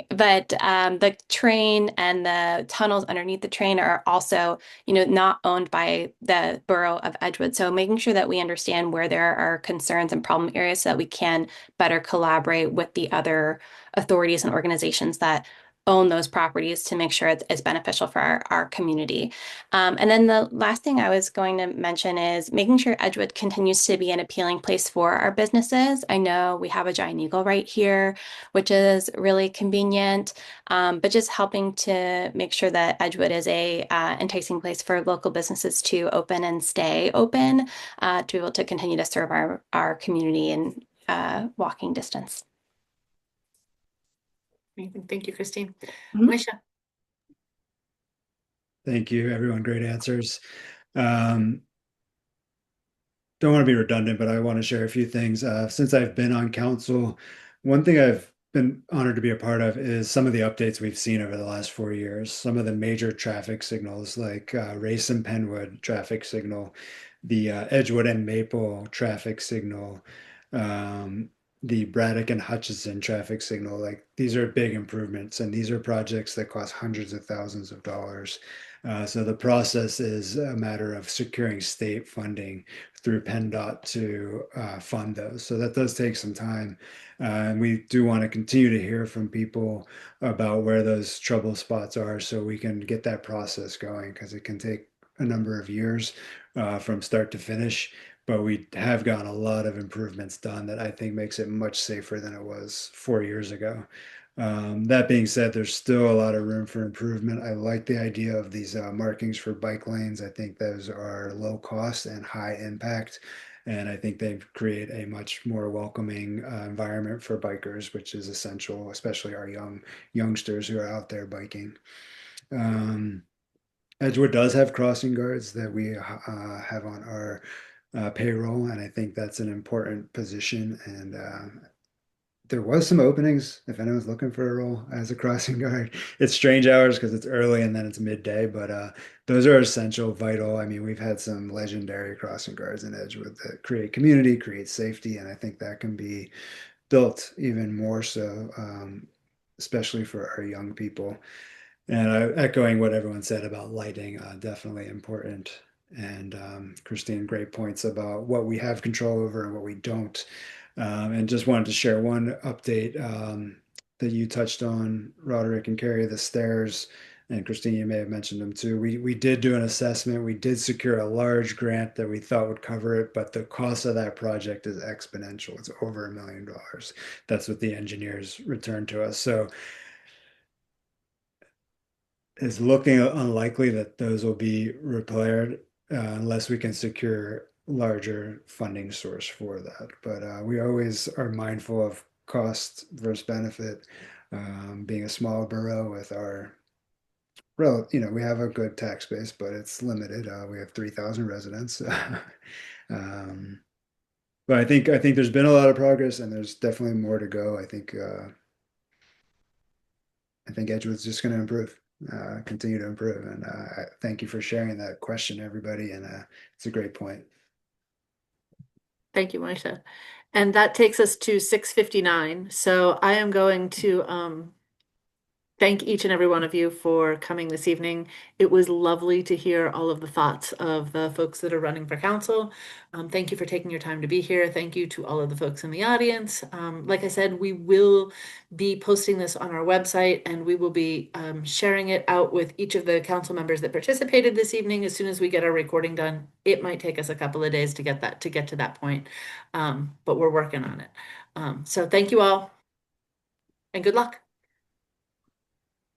But the train and the tunnels underneath the train are also, not owned by the borough of Edgewood. So making sure that we understand where there are concerns and problem areas so that we can better collaborate with the other authorities and organizations that own those properties to make sure it's beneficial for our community. And then the last thing I was going to mention is making sure Edgewood continues to be an appealing place for our businesses. I know we have a Giant Eagle right here, which is really convenient, but just helping to make sure that Edgewood is a enticing place for local businesses to open and stay open, to be able to continue to serve our community in walking distance. Amazing. Thank you, Christine. Mhm. Maisha. Thank you, everyone. Great answers. Don't want to be redundant, but I want to share a few things. Since I've been on council, one thing I've been honored to be a part of is some of the updates we've seen over the last 4 years. Some of the major traffic signals, like Race and Penwood traffic signal, the Edgewood and Maple traffic signal, the Braddock and Hutchinson traffic signal. Like, these are big improvements, and these are projects that cost hundreds of thousands of dollars. So the process is a matter of securing state funding through PennDOT to fund those. So that does take some time. And we do want to continue to hear from people about where those trouble spots are so we can get that process going, because it can take a number of years from start to finish. But we have gotten a lot of improvements done that I think makes it much safer than it was 4 years ago. That being said, there's still a lot of room for improvement. I like the idea of these markings for bike lanes. I think those are low cost and high impact. And I think they create a much more welcoming environment for bikers, which is essential, especially our youngsters who are out there biking. Edgewood does have crossing guards that we have on our payroll, and I think that's an important position. And there was some openings if anyone's looking for a role as a crossing guard. It's strange hours because it's early and then it's midday, but those are essential, vital. I mean, we've had some legendary crossing guards in Edgewood that create community, create safety, and I think that can be built even more so, especially for our young people. And echoing what everyone said about lighting, definitely important. And Christine, great points about what we have control over and what we don't. And just wanted to share one update that you touched on, Roderick and Carrie, the stairs. And Christine, you may have mentioned them too. We did do an assessment. We did secure a large grant that we thought would cover it, but the cost of that project is exponential. It's over $1 million. That's what the engineers returned to us. So it's looking unlikely that those will be repaired unless we can secure larger funding source for that. But we always are mindful of cost versus benefit. Being a small borough with our, well, we have a good tax base, but it's limited. We have 3,000 residents. But I think there's been a lot of progress, and there's definitely more to go. I think Edgewood's just going to improve, continue to improve. And thank you for sharing that question, everybody. And it's a great point. Thank you, Monisha. And that takes us to 6:59. So I am going to thank each and every one of you for coming this evening. It was lovely to hear all of the thoughts of the folks that are running for council. Thank you for taking your time to be here. Thank you to all of the folks in the audience. Like I said, we will be posting this on our website, and we will be sharing it out with each of the council members that participated this evening as soon as we get our recording done. It might take us a couple of days to get to that point, but we're working on it. So thank you all, and good luck.